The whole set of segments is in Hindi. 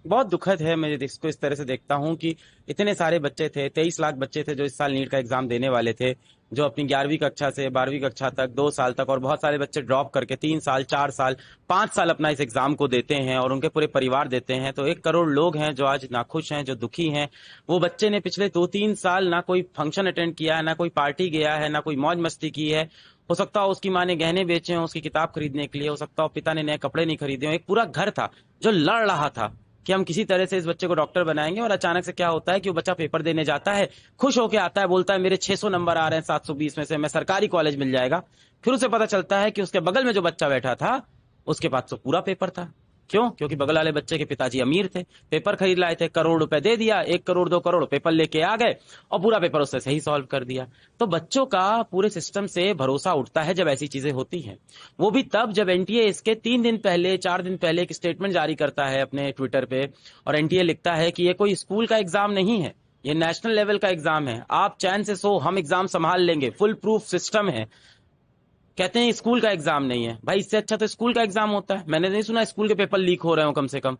बहुत दुखद है। मैं इसको इस तरह से देखता हूँ कि इतने सारे बच्चे थे, 23 लाख बच्चे थे जो इस साल नीट का एग्जाम देने वाले थे, जो अपनी 11वीं कक्षा से 12वीं कक्षा तक 2 साल तक, और बहुत सारे बच्चे ड्रॉप करके 3 साल 4 साल 5 साल अपना इस एग्जाम को देते हैं और उनके पूरे परिवार देते हैं। तो 1 करोड़ लोग हैं जो आज नाखुश हैं, जो दुखी हैं। वो बच्चे ने पिछले 2-3 साल ना कोई फंक्शन अटेंड किया है, ना कोई पार्टी गया है, ना कोई मौज मस्ती की है। हो सकता हो उसकी माँ ने गहने बेचे हों उसकी किताब खरीदने के लिए, हो सकता हो पिता ने नए कपड़े नहीं खरीदे हों। एक पूरा घर था जो लड़ रहा था कि हम किसी तरह से इस बच्चे को डॉक्टर बनाएंगे, और अचानक से क्या होता है कि वो बच्चा पेपर देने जाता है, खुश होके आता है, बोलता है मेरे 600 नंबर आ रहे हैं 720 में से, मैं सरकारी कॉलेज मिल जाएगा। फिर उसे पता चलता है कि उसके बगल में जो बच्चा बैठा था उसके पास तो पूरा पेपर था। क्यों? क्योंकि बगल वाले बच्चे के पिताजी अमीर थे, पेपर खरीद लाए थे, करोड़ रुपए दे दिया, 1 करोड़ 2 करोड़ पेपर लेके आ गए और पूरा पेपर उससे सही सॉल्व कर दिया। तो बच्चों का पूरे सिस्टम से भरोसा उठता है जब ऐसी चीजें होती हैं। वो भी तब जब एनटीए इसके 3 दिन पहले 4 दिन पहले एक स्टेटमेंट जारी करता है अपने ट्विटर पे, और एनटीए लिखता है कि ये कोई स्कूल का एग्जाम नहीं है, ये नेशनल लेवल का एग्जाम है, आप चैन से सो, हम एग्जाम संभाल लेंगे, फुल प्रूफ सिस्टम है। कहते हैं स्कूल का एग्जाम नहीं है। भाई इससे अच्छा तो स्कूल का एग्जाम होता है। मैंने नहीं सुना स्कूल के पेपर लीक हो रहे हो कम से कम।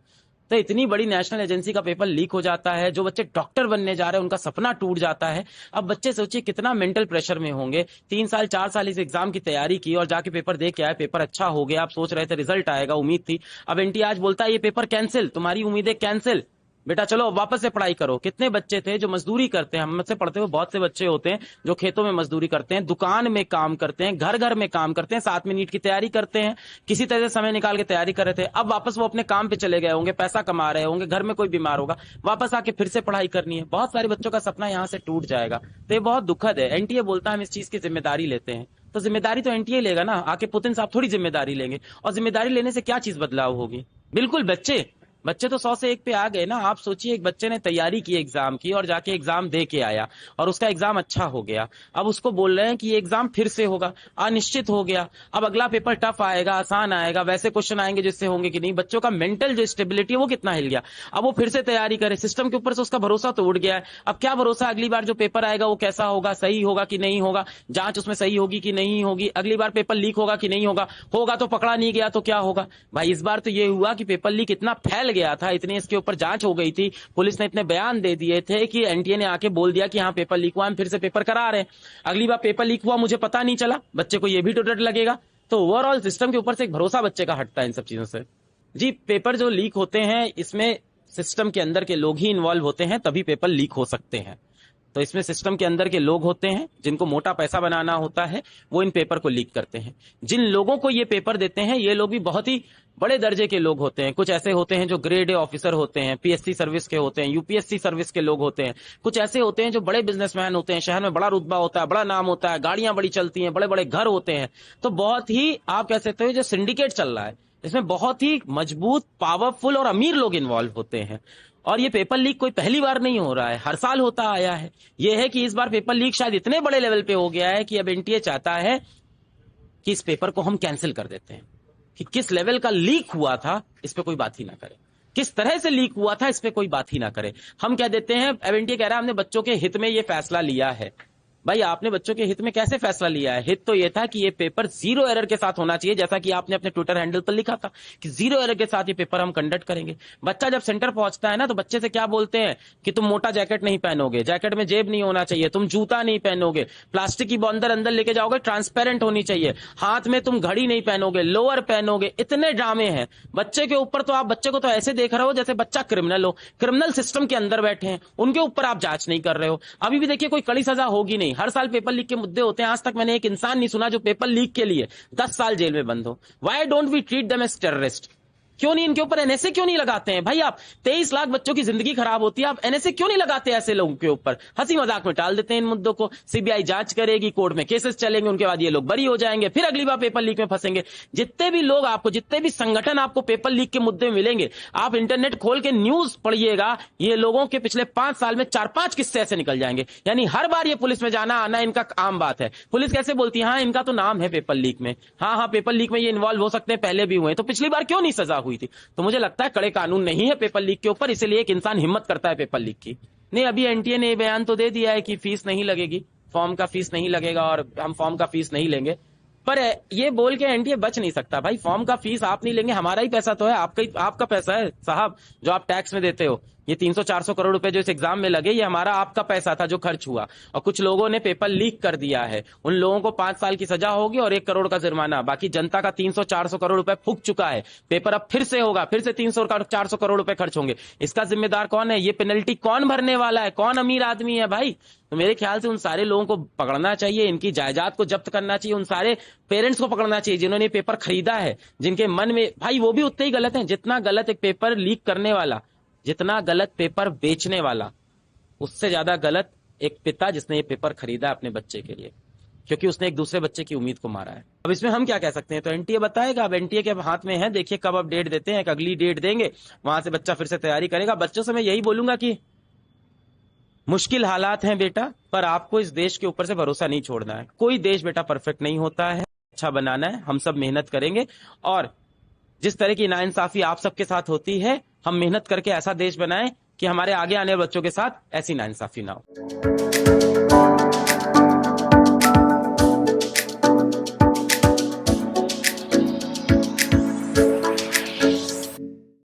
तो इतनी बड़ी नेशनल एजेंसी का पेपर लीक हो जाता है, जो बच्चे डॉक्टर बनने जा रहे हैं उनका सपना टूट जाता है। अब बच्चे सोचिए कितना मेंटल प्रेशर में होंगे। 3 साल 4 साल इस एग्जाम की तैयारी की और जाके पेपर दे के आए, पेपर अच्छा हो गया, आप सोच रहे थे रिजल्ट आएगा, उम्मीद थी। अब एनटी आज बोलता है ये पेपर कैंसिल, तुम्हारी उम्मीदें कैंसिल, बेटा चलो वापस से पढ़ाई करो। कितने बच्चे थे जो मजदूरी करते हैं, हम से पढ़ते हुए बहुत से बच्चे होते हैं जो खेतों में मजदूरी करते हैं, दुकान में काम करते हैं, घर घर में काम करते हैं, साथ में नीट की तैयारी करते हैं, किसी तरह से समय निकाल के तैयारी कर रहे थे। अब वापस वो अपने काम पे चले गए होंगे, पैसा कमा रहे होंगे, घर में कोई बीमार होगा, वापस आके फिर से पढ़ाई करनी है। बहुत सारे बच्चों का सपना यहाँ से टूट जाएगा। तो ये बहुत दुखद है। एनटीए बोलता है हम इस चीज की जिम्मेदारी लेते हैं, तो जिम्मेदारी तो एनटीए लेगा ना, आके पुतिन साहब थोड़ी जिम्मेदारी लेंगे। और जिम्मेदारी लेने से क्या चीज बदलाव होगी? बिल्कुल बच्चे बच्चे तो 100 से 1 पे आ गए ना। आप सोचिए एक बच्चे ने तैयारी की एग्जाम की और जाके एग्जाम दे के आया और उसका एग्जाम अच्छा हो गया। अब उसको बोल रहे हैं कि ये एग्जाम फिर से होगा, अनिश्चित हो गया। अब अगला पेपर टफ आएगा, आसान आएगा, वैसे क्वेश्चन आएंगे जिससे होंगे कि नहीं। बच्चों का मेंटल जो स्टेबिलिटी है वो कितना हिल गया। अब वो फिर से तैयारी करे, सिस्टम के ऊपर से उसका भरोसा तो उड़ गया है। अब क्या भरोसा अगली बार जो पेपर आएगा वो कैसा होगा, सही होगा कि नहीं होगा, जांच उसमें सही होगी कि नहीं होगी, अगली बार पेपर लीक होगा कि नहीं होगा, होगा तो पकड़ा नहीं गया तो क्या होगा। भाई इस बार तो ये हुआ कि पेपर लीक इतना फैल गया था, इतनी इसके ऊपर जांच हो गई थी, पुलिस ने इतने बयान दे दिए थे कि एनटीए ने आके बोल दिया कि हाँ पेपर लीक हुआ, हम फिर से पेपर करा रहे हैं। अगली बार पेपर लीक हुआ मुझे पता नहीं चला, बच्चे को ये भी तो डर लगेगा। तो ओवरऑल सिस्टम के ऊपर से एक भरोसा बच्चे का हटता है इन सब चीजों से। जी, पेपर जो लीक होते हैं इसमें सिस्टम के अंदर के लोग ही इन्वॉल्व होते हैं, तभी पेपर लीक हो सकते हैं। तो इसमें सिस्टम के अंदर के लोग होते हैं जिनको मोटा पैसा बनाना होता है, वो इन पेपर को लीक करते हैं। जिन लोगों को ये पेपर देते हैं ये लोग भी बहुत ही बड़े दर्जे के लोग होते हैं। कुछ ऐसे होते हैं जो ग्रेड ए ऑफिसर होते हैं, पीएससी सर्विस के होते हैं, यूपीएससी सर्विस के लोग होते हैं। कुछ ऐसे होते हैं जो बड़े बिजनेसमैन होते हैं, शहर में बड़ा रुतबा होता है, बड़ा नाम होता है, गाड़ियां बड़ी चलती हैं, बड़े बड़े घर होते हैं। तो बहुत ही आप कह सकते हो जो सिंडिकेट चल रहा है इसमें बहुत ही मजबूत, पावरफुल और अमीर लोग इन्वॉल्व होते हैं। और ये पेपर लीक कोई पहली बार नहीं हो रहा है, हर साल होता आया है। ये है कि इस बार पेपर लीक शायद इतने बड़े लेवल पे हो गया है कि अब एनटीए चाहता है कि इस पेपर को हम कैंसिल कर देते हैं। कि किस लेवल का लीक हुआ था इस पे कोई बात ही ना करे, किस तरह से लीक हुआ था इस पे कोई बात ही ना करे। हम कह देते हैं, अब एनटीए कह रहा है हमने बच्चों के हित में ये फैसला लिया है। भाई आपने बच्चों के हित में कैसे फैसला लिया है? हित तो ये था कि ये पेपर 0 एरर के साथ होना चाहिए, जैसा कि आपने अपने ट्विटर हैंडल पर लिखा था कि 0 एरर के साथ ये पेपर हम कंडक्ट करेंगे। बच्चा जब सेंटर पहुंचता है ना तो बच्चे से क्या बोलते हैं कि तुम मोटा जैकेट नहीं पहनोगे, जैकेट में जेब नहीं होना चाहिए, तुम जूता नहीं पहनोगे, प्लास्टिक की बॉन्डर अंदर लेके जाओगे, ट्रांसपेरेंट होनी चाहिए, हाथ में तुम घड़ी नहीं पहनोगे, लोअर पहनोगे। इतने ड्रामे हैं बच्चे के ऊपर। तो आप बच्चे को तो ऐसे देख रहे हो जैसे बच्चा क्रिमिनल हो, क्रिमिनल सिस्टम के अंदर बैठे हैं, उनके ऊपर आप जांच नहीं कर रहे हो। अभी भी देखिए कोई कड़ी सजा होगी नहीं, हर साल पेपर लीक के मुद्दे होते हैं। आज तक मैंने एक इंसान नहीं सुना जो पेपर लीक के लिए 10 साल जेल में बंद हो। Why don't we treat them as terrorist? क्यों नहीं इनके ऊपर एनएसए क्यों नहीं लगाते हैं? भाई आप 23 लाख बच्चों की जिंदगी खराब होती है, आप एनएसए क्यों नहीं लगाते ऐसे लोगों के ऊपर? हंसी मजाक में टाल देते हैं इन मुद्दों को, सीबीआई जांच करेगी, कोर्ट में केसेस चलेंगे, उनके बाद ये लोग बरी हो जाएंगे, फिर अगली बार पेपर लीक में फंसेंगे। जितने भी लोग आपको, जितने भी संगठन आपको पेपर लीक के मुद्दे में मिलेंगे, आप इंटरनेट खोल के न्यूज पढ़िएगा, ये लोगों के पिछले 5 साल में 4-5 किस्से ऐसे निकल जाएंगे। यानी हर बार ये पुलिस में जाना आना इनका आम बात है। पुलिस कैसे बोलती है, हाँ इनका तो नाम है पेपर लीक में, हाँ हाँ पेपर लीक में ये इन्वॉल्व हो सकते हैं, पहले भी हुए, तो पिछली बार क्यों नहीं सजा हुई थी? तो मुझे लगता है कड़े कानून नहीं है पेपर लीक के ऊपर, इसलिए एक इंसान हिम्मत करता है पेपर लीक की। नहीं, अभी एनटीए ने बयान तो दे दिया है कि फीस नहीं लगेगी, फॉर्म का फीस नहीं लगेगा और हम फॉर्म का फीस नहीं लेंगे। पर ये बोल के एनटीए बच नहीं सकता भाई। फॉर्म का फीस आप नहीं लेंगे, हमारा ही पैसा तो है, आपका पैसा है साहब, जो आप टैक्स में देते हो। ये 300-400 करोड़ रुपए जो इस एग्जाम में लगे, ये हमारा आपका पैसा था जो खर्च हुआ। और कुछ लोगों ने पेपर लीक कर दिया है, उन लोगों को 5 साल की सजा होगी और 1 करोड़ का जुर्माना। बाकी जनता का 300-400 करोड़ रुपए फूक चुका है। पेपर अब फिर से होगा, फिर से 300-400 करोड़ रुपए खर्च होंगे। इसका जिम्मेदार कौन है? ये पेनल्टी कौन भरने वाला है? कौन अमीर आदमी है भाई? तो मेरे ख्याल से उन सारे लोगों को पकड़ना चाहिए, इनकी जायदाद को जब्त करना चाहिए, उन सारे पेरेंट्स को पकड़ना चाहिए जिन्होंने पेपर खरीदा है, जिनके मन में भाई वो भी उतने ही गलत हैं जितना गलत एक पेपर लीक करने वाला, जितना गलत पेपर बेचने वाला, उससे ज्यादा गलत एक पिता जिसने ये पेपर खरीदा अपने बच्चे के लिए, क्योंकि उसने एक दूसरे बच्चे की उम्मीद को मारा है। अब इसमें हम क्या कह सकते हैं? तो एनटीए बताएगा। अब एनटीए के हाथ में है, देखिए कब अब डेट देते हैं, एक अगली डेट देंगे, वहां से बच्चा फिर से तैयारी करेगा। बच्चों से मैं यही बोलूंगा कि मुश्किल हालात हैं बेटा, पर आपको इस देश के ऊपर से भरोसा नहीं छोड़ना है। कोई देश बेटा परफेक्ट नहीं होता है, अच्छा बनाना है, हम सब मेहनत करेंगे। और जिस तरह की नाइंसाफी आप सबके साथ होती है, हम मेहनत करके ऐसा देश बनाएं कि हमारे आगे आने वाले बच्चों के साथ ऐसी नाइंसाफी ना हो।